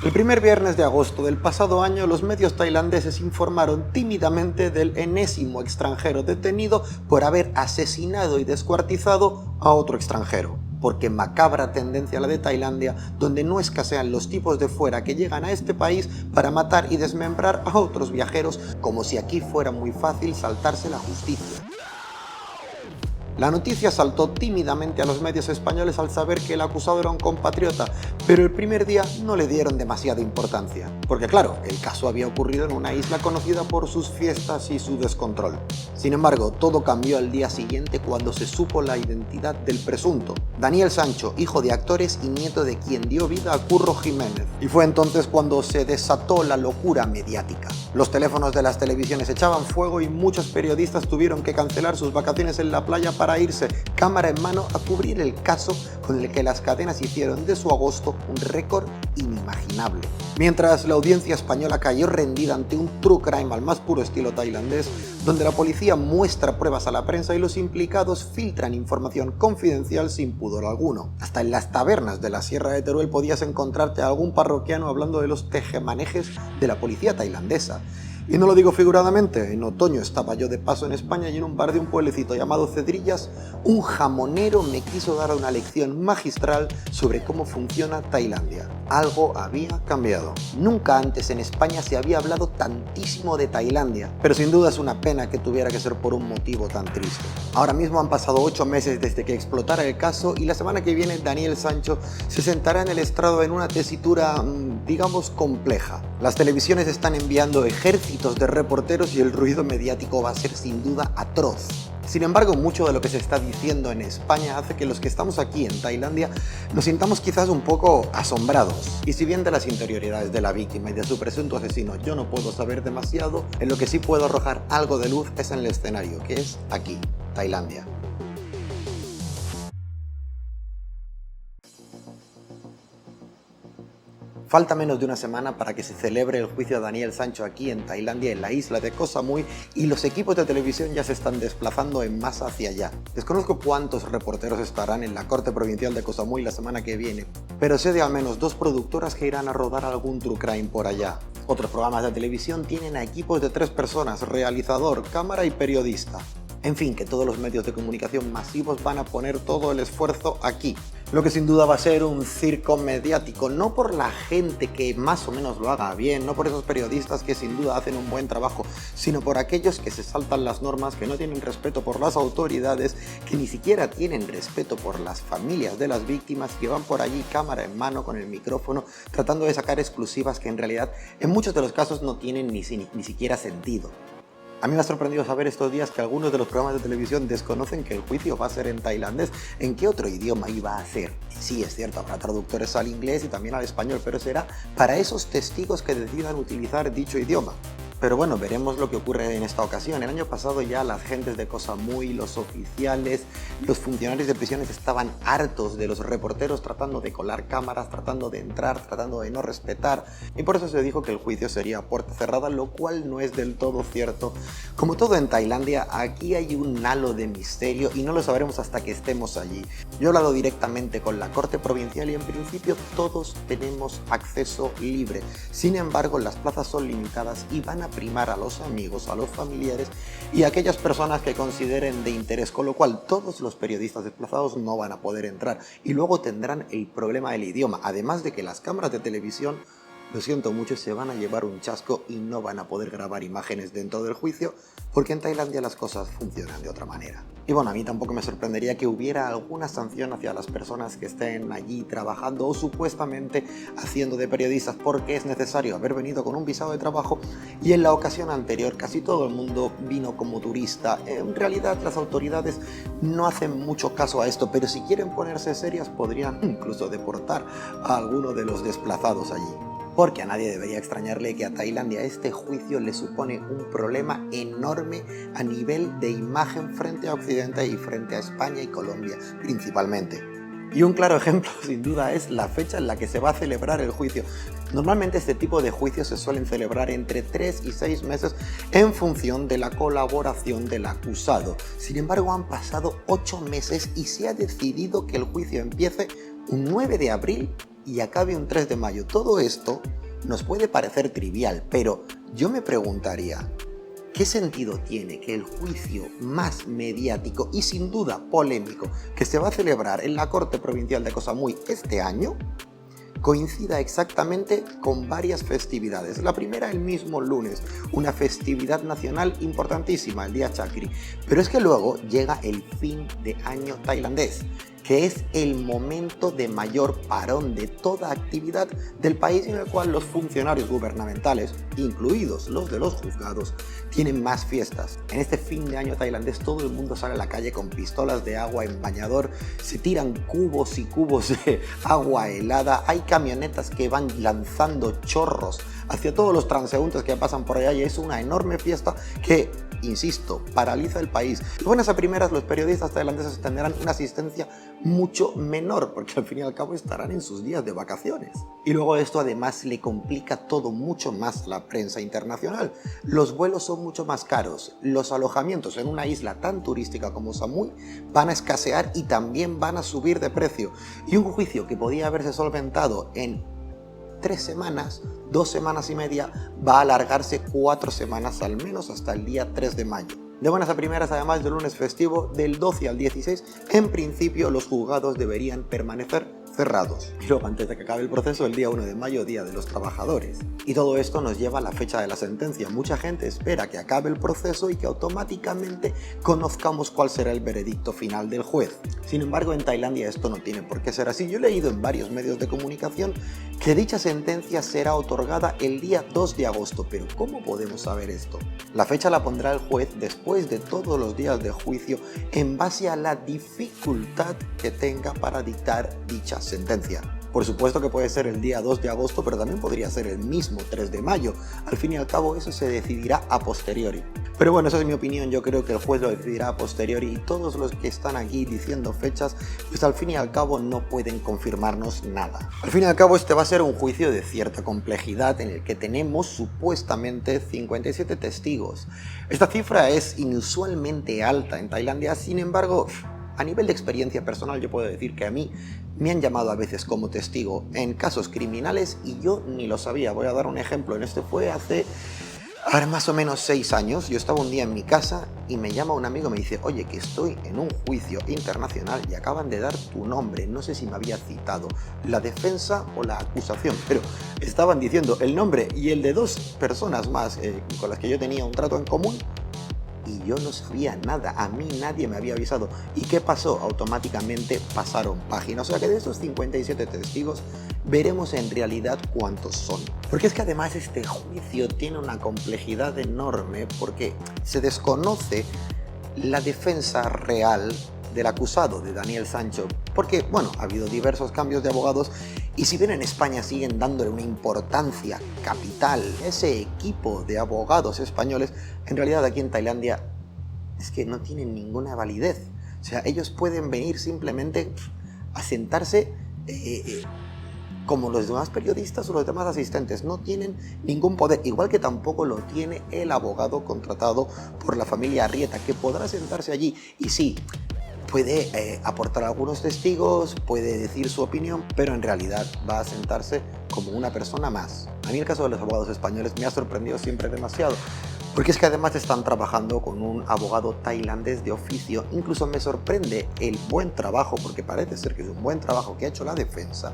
El primer viernes de agosto del pasado año, los medios tailandeses informaron tímidamente del enésimo extranjero detenido por haber asesinado y descuartizado a otro extranjero. Porque macabra tendencia la de Tailandia, donde no escasean los tipos de fuera que llegan a este país para matar y desmembrar a otros viajeros, como si aquí fuera muy fácil saltarse la justicia. La noticia saltó tímidamente a los medios españoles al saber que el acusado era un compatriota, pero el primer día no le dieron demasiada importancia, porque claro, el caso había ocurrido en una isla conocida por sus fiestas y su descontrol. Sin embargo, todo cambió al día siguiente cuando se supo la identidad del presunto, Daniel Sancho, hijo de actores y nieto de quien dio vida a Curro Jiménez, y fue entonces cuando se desató la locura mediática. Los teléfonos de las televisiones echaban fuego y muchos periodistas tuvieron que cancelar sus vacaciones en la playa para irse cámara en mano a cubrir el caso con el que las cadenas hicieron de su agosto un récord inimaginable. Mientras la audiencia española cayó rendida ante un true crime al más puro estilo tailandés, donde la policía muestra pruebas a la prensa y los implicados filtran información confidencial sin pudor alguno. Hasta en las tabernas de la Sierra de Teruel podías encontrarte a algún parroquiano hablando de los tejemanejes de la policía tailandesa. Y no lo digo figuradamente, en otoño estaba yo de paso en España y en un bar de un pueblecito llamado Cedrillas, un jamonero me quiso dar una lección magistral sobre cómo funciona Tailandia. Algo había cambiado. Nunca antes en España se había hablado tantísimo de Tailandia, pero sin duda es una pena que tuviera que ser por un motivo tan triste. Ahora mismo han pasado 8 meses desde que explotara el caso y la semana que viene Daniel Sancho se sentará en el estrado en una tesitura, digamos, compleja. Las televisiones están enviando ejércitos de reporteros y el ruido mediático va a ser sin duda atroz. Sin embargo, mucho de lo que se está diciendo en España hace que los que estamos aquí en Tailandia nos sintamos quizás un poco asombrados. Y si bien de las interioridades de la víctima y de su presunto asesino yo no puedo saber demasiado, en lo que sí puedo arrojar algo de luz es en el escenario, que es aquí, Tailandia. Falta menos de una semana para que se celebre el juicio a Daniel Sancho aquí en Tailandia, en la isla de Koh Samui, y los equipos de televisión ya se están desplazando en masa hacia allá. Desconozco cuántos reporteros estarán en la Corte Provincial de Koh Samui la semana que viene, pero sé de al menos 2 productoras que irán a rodar algún true crime por allá. Otros programas de televisión tienen a equipos de 3 personas, realizador, cámara y periodista. En fin, que todos los medios de comunicación masivos van a poner todo el esfuerzo aquí. Lo que sin duda va a ser un circo mediático, no por la gente que más o menos lo haga bien, no por esos periodistas que sin duda hacen un buen trabajo, sino por aquellos que se saltan las normas, que no tienen respeto por las autoridades, que ni siquiera tienen respeto por las familias de las víctimas, que van por allí cámara en mano con el micrófono tratando de sacar exclusivas que en realidad en muchos de los casos no tienen ni siquiera sentido. A mí me ha sorprendido saber estos días que algunos de los programas de televisión desconocen que el juicio va a ser en tailandés. ¿En qué otro idioma iba a ser? Sí, es cierto, habrá traductores al inglés y también al español, pero será para esos testigos que decidan utilizar dicho idioma. Pero bueno, veremos lo que ocurre en esta ocasión. El año pasado ya las gentes de Koh Samui, los oficiales, los funcionarios de prisiones estaban hartos de los reporteros tratando de colar cámaras, tratando de entrar, tratando de no respetar. Y por eso se dijo que el juicio sería a puerta cerrada, lo cual no es del todo cierto. Como todo en Tailandia, aquí hay un halo de misterio y no lo sabremos hasta que estemos allí. Yo he hablado directamente con la Corte Provincial y en principio todos tenemos acceso libre. Sin embargo, las plazas son limitadas y van a primar a los amigos, a los familiares y a aquellas personas que consideren de interés, con lo cual todos los periodistas desplazados no van a poder entrar y luego tendrán el problema del idioma, además de que las cámaras de televisión, lo siento mucho, se van a llevar un chasco y no van a poder grabar imágenes dentro del juicio porque en Tailandia las cosas funcionan de otra manera. Y bueno, a mí tampoco me sorprendería que hubiera alguna sanción hacia las personas que estén allí trabajando o supuestamente haciendo de periodistas porque es necesario haber venido con un visado de trabajo y en la ocasión anterior casi todo el mundo vino como turista. En realidad las autoridades no hacen mucho caso a esto, pero si quieren ponerse serias podrían incluso deportar a alguno de los desplazados allí. Porque a nadie debería extrañarle que a Tailandia este juicio le supone un problema enorme a nivel de imagen frente a Occidente y frente a España y Colombia principalmente. Y un claro ejemplo sin duda es la fecha en la que se va a celebrar el juicio. Normalmente este tipo de juicios se suelen celebrar entre 3 y 6 meses en función de la colaboración del acusado. Sin embargo, han pasado 8 meses y se ha decidido que el juicio empiece un 9 de abril y acabe un 3 de mayo. Todo esto nos puede parecer trivial, pero yo me preguntaría, ¿qué sentido tiene que el juicio más mediático y sin duda polémico que se va a celebrar en la Corte Provincial de Koh Samui este año coincida exactamente con varias festividades? La primera el mismo lunes, una festividad nacional importantísima, el Día Chakri, pero es que luego llega el fin de año tailandés, que es el momento de mayor parón de toda actividad del país, en el cual los funcionarios gubernamentales, incluidos los de los juzgados, tienen más fiestas. En este fin de año tailandés todo el mundo sale a la calle con pistolas de agua en bañador, se tiran cubos y cubos de agua helada, hay camionetas que van lanzando chorros hacia todos los transeúntes que pasan por allá y es una enorme fiesta que, insisto, paraliza el país. De buenas a primeras, los periodistas tailandeses tendrán una asistencia mucho menor, porque al fin y al cabo estarán en sus días de vacaciones. Y luego esto además le complica todo mucho más la prensa internacional. Los vuelos son mucho más caros, los alojamientos en una isla tan turística como Samui van a escasear y también van a subir de precio. Y un juicio que podía haberse solventado en 3 semanas, 2 semanas y media, va a alargarse 4 semanas al menos hasta el día 3 de mayo. De buenas a primeras, además del lunes festivo, del 12 al 16, en principio los juzgados deberían permanecer cerrados. Y luego, antes de que acabe el proceso, el día 1 de mayo, Día de los Trabajadores. Y todo esto nos lleva a la fecha de la sentencia. Mucha gente espera que acabe el proceso y que automáticamente conozcamos cuál será el veredicto final del juez. Sin embargo, en Tailandia esto no tiene por qué ser así. Yo he leído en varios medios de comunicación que dicha sentencia será otorgada el día 2 de agosto. Pero ¿cómo podemos saber esto? La fecha la pondrá el juez después de todos los días de juicio en base a la dificultad que tenga para dictar dicha sentencia. Por supuesto que puede ser el día 2 de agosto, pero también podría ser el mismo 3 de mayo. Al fin y al cabo eso se decidirá a posteriori. Pero bueno, esa es mi opinión, yo creo que el juez lo decidirá a posteriori y todos los que están aquí diciendo fechas, pues al fin y al cabo no pueden confirmarnos nada. Al fin y al cabo este va a ser un juicio de cierta complejidad en el que tenemos supuestamente 57 testigos. Esta cifra es inusualmente alta en Tailandia, sin embargo, a nivel de experiencia personal yo puedo decir que a mí me han llamado a veces como testigo en casos criminales y yo ni lo sabía. Voy a dar un ejemplo, en este fue hace más o menos 6 años. Yo estaba un día en mi casa y me llama un amigo y me dice: oye, que estoy en un juicio internacional y acaban de dar tu nombre, no sé si me había citado la defensa o la acusación, pero estaban diciendo el nombre y el de 2 personas más con las que yo tenía un trato en común. Y yo no sabía nada, a mí nadie me había avisado. ¿Y qué pasó? Automáticamente pasaron página. O sea que de esos 57 testigos veremos en realidad cuántos son. Porque es que además este juicio tiene una complejidad enorme porque se desconoce la defensa real del acusado, de Daniel Sancho, porque, bueno, ha habido diversos cambios de abogados y si bien en España siguen dándole una importancia capital a ese equipo de abogados españoles, en realidad aquí en Tailandia es que no tienen ninguna validez. O sea, ellos pueden venir simplemente a sentarse como los demás periodistas o los demás asistentes, no tienen ningún poder, igual que tampoco lo tiene el abogado contratado por la familia Arrieta, que podrá sentarse allí y sí, puede aportar algunos testigos, puede decir su opinión, pero en realidad va a sentarse como una persona más. A mí el caso de los abogados españoles me ha sorprendido siempre demasiado, porque es que además están trabajando con un abogado tailandés de oficio. Incluso me sorprende el buen trabajo, porque parece ser que es un buen trabajo que ha hecho la defensa,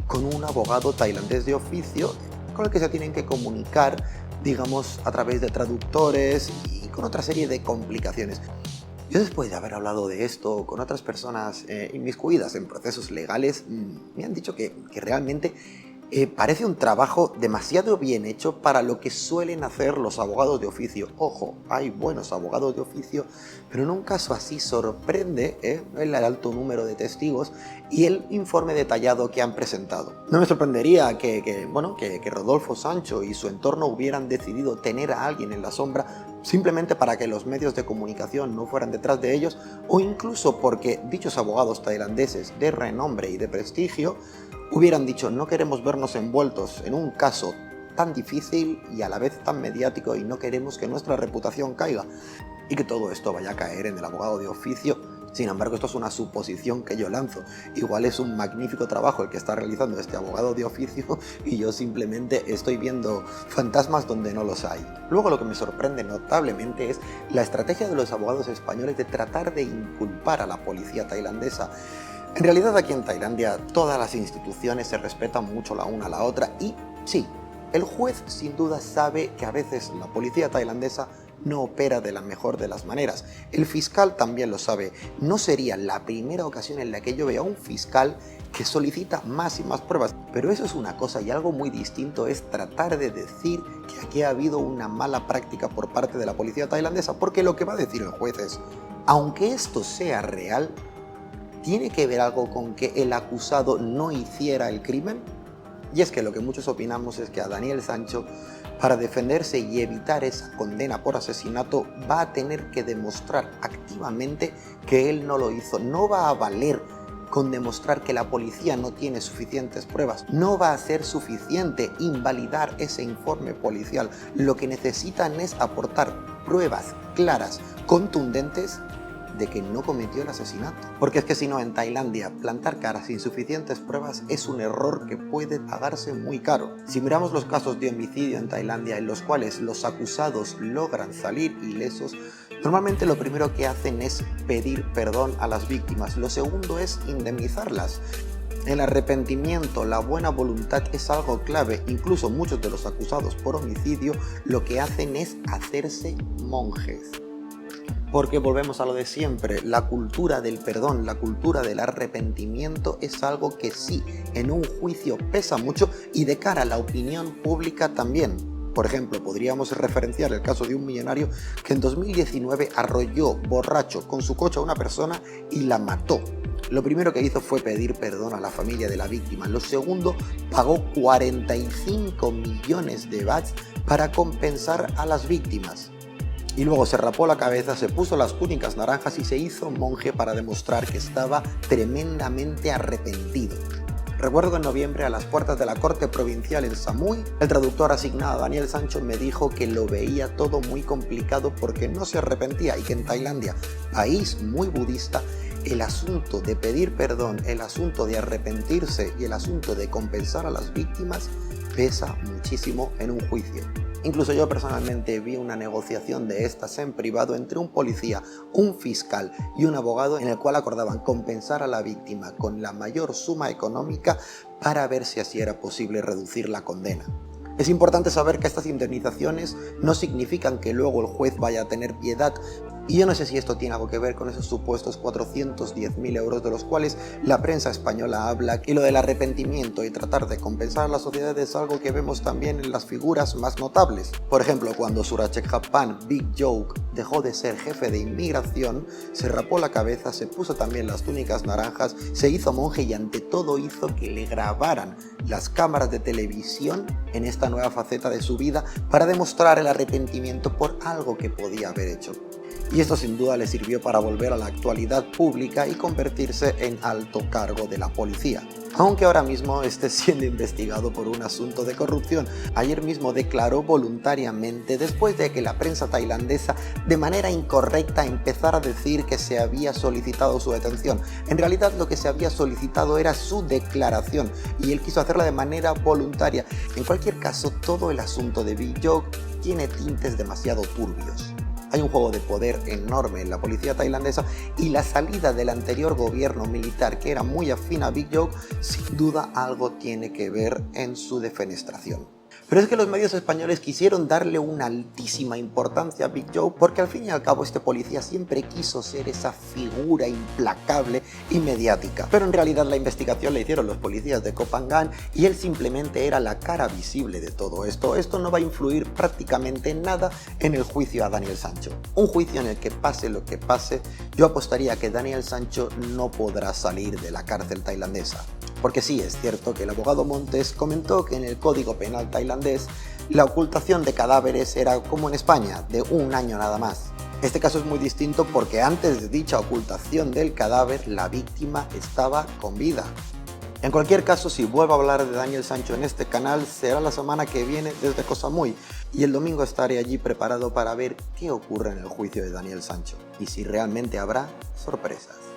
con un abogado tailandés de oficio con el que se tienen que comunicar, digamos, a través de traductores y con otra serie de complicaciones. Yo, después de haber hablado de esto con otras personas inmiscuidas en procesos legales, me han dicho que realmente parece un trabajo demasiado bien hecho para lo que suelen hacer los abogados de oficio. Ojo, hay buenos abogados de oficio, pero en un caso así sorprende el alto número de testigos y el informe detallado que han presentado. No me sorprendería que Rodolfo Sancho y su entorno hubieran decidido tener a alguien en la sombra simplemente para que los medios de comunicación no fueran detrás de ellos, o incluso porque dichos abogados tailandeses de renombre y de prestigio hubieran dicho: no queremos vernos envueltos en un caso tan difícil y a la vez tan mediático y no queremos que nuestra reputación caiga y que todo esto vaya a caer en el abogado de oficio Sin embargo, esto es una suposición que yo lanzo. Igual es un magnífico trabajo el que está realizando este abogado de oficio y yo simplemente estoy viendo fantasmas donde no los hay. Luego lo que me sorprende notablemente es la estrategia de los abogados españoles de tratar de inculpar a la policía tailandesa. En realidad aquí en Tailandia todas las instituciones se respetan mucho la una a la otra y sí, el juez sin duda sabe que a veces la policía tailandesa no opera de la mejor de las maneras. El fiscal también lo sabe. No sería la primera ocasión en la que yo vea a un fiscal que solicita más y más pruebas. Pero eso es una cosa y algo muy distinto es tratar de decir que aquí ha habido una mala práctica por parte de la policía tailandesa, porque lo que va a decir el juez es, aunque esto sea real, ¿tiene que ver algo con que el acusado no hiciera el crimen? Y es que lo que muchos opinamos es que a Daniel Sancho, para defenderse y evitar esa condena por asesinato, va a tener que demostrar activamente que él no lo hizo. No va a valer con demostrar que la policía no tiene suficientes pruebas. No va a ser suficiente invalidar ese informe policial. Lo que necesitan es aportar pruebas claras, contundentes, de que no cometió el asesinato. Porque es que si no, en Tailandia, plantar cara sin suficientes pruebas es un error que puede pagarse muy caro. Si miramos los casos de homicidio en Tailandia en los cuales los acusados logran salir ilesos, normalmente lo primero que hacen es pedir perdón a las víctimas. Lo segundo es indemnizarlas. El arrepentimiento, la buena voluntad es algo clave. Incluso muchos de los acusados por homicidio lo que hacen es hacerse monjes. Porque volvemos a lo de siempre, la cultura del perdón, la cultura del arrepentimiento es algo que sí, en un juicio pesa mucho y de cara a la opinión pública también. Por ejemplo, podríamos referenciar el caso de un millonario que en 2019 arrolló borracho con su coche a una persona y la mató. Lo primero que hizo fue pedir perdón a la familia de la víctima. Lo segundo, pagó 45 millones de bahts para compensar a las víctimas. Y luego se rapó la cabeza, se puso las túnicas naranjas y se hizo monje para demostrar que estaba tremendamente arrepentido. Recuerdo que en noviembre, a las puertas de la corte provincial en Samui, el traductor asignado a Daniel Sancho me dijo que lo veía todo muy complicado porque no se arrepentía y que en Tailandia, país muy budista, el asunto de pedir perdón, el asunto de arrepentirse y el asunto de compensar a las víctimas pesa muchísimo en un juicio. Incluso yo personalmente vi una negociación de estas en privado entre un policía, un fiscal y un abogado en el cual acordaban compensar a la víctima con la mayor suma económica para ver si así era posible reducir la condena. Es importante saber que estas indemnizaciones no significan que luego el juez vaya a tener piedad. Y yo no sé si esto tiene algo que ver con esos supuestos 410.000 euros de los cuales la prensa española habla, y lo del arrepentimiento y tratar de compensar a la sociedad es algo que vemos también en las figuras más notables. Por ejemplo, cuando Surachekhapan Big Joke dejó de ser jefe de inmigración, se rapó la cabeza, se puso también las túnicas naranjas, se hizo monje y ante todo hizo que le grabaran las cámaras de televisión en esta nueva faceta de su vida para demostrar el arrepentimiento por algo que podía haber hecho. Y esto sin duda le sirvió para volver a la actualidad pública y convertirse en alto cargo de la policía. Aunque ahora mismo esté siendo investigado por un asunto de corrupción. Ayer mismo declaró voluntariamente después de que la prensa tailandesa de manera incorrecta empezara a decir que se había solicitado su detención. En realidad lo que se había solicitado era su declaración y él quiso hacerla de manera voluntaria. En cualquier caso, todo el asunto de Big Joke tiene tintes demasiado turbios. Hay un juego de poder enorme en la policía tailandesa y la salida del anterior gobierno militar, que era muy afín a Big Joke, sin duda algo tiene que ver en su defenestración. Pero es que los medios españoles quisieron darle una altísima importancia a Big Joke porque al fin y al cabo este policía siempre quiso ser esa figura implacable y mediática. Pero en realidad la investigación la hicieron los policías de Koh Phangan y él simplemente era la cara visible de todo esto. Esto no va a influir prácticamente en nada en el juicio a Daniel Sancho. Un juicio en el que pase lo que pase, yo apostaría que Daniel Sancho no podrá salir de la cárcel tailandesa. Porque sí, es cierto que el abogado Montes comentó que en el Código Penal tailandés la ocultación de cadáveres era como en España, de 1 año nada más. Este caso es muy distinto porque antes de dicha ocultación del cadáver la víctima estaba con vida. En cualquier caso, si vuelvo a hablar de Daniel Sancho en este canal, será la semana que viene desde Cosa Muy, y el domingo estaré allí preparado para ver qué ocurre en el juicio de Daniel Sancho y si realmente habrá sorpresas.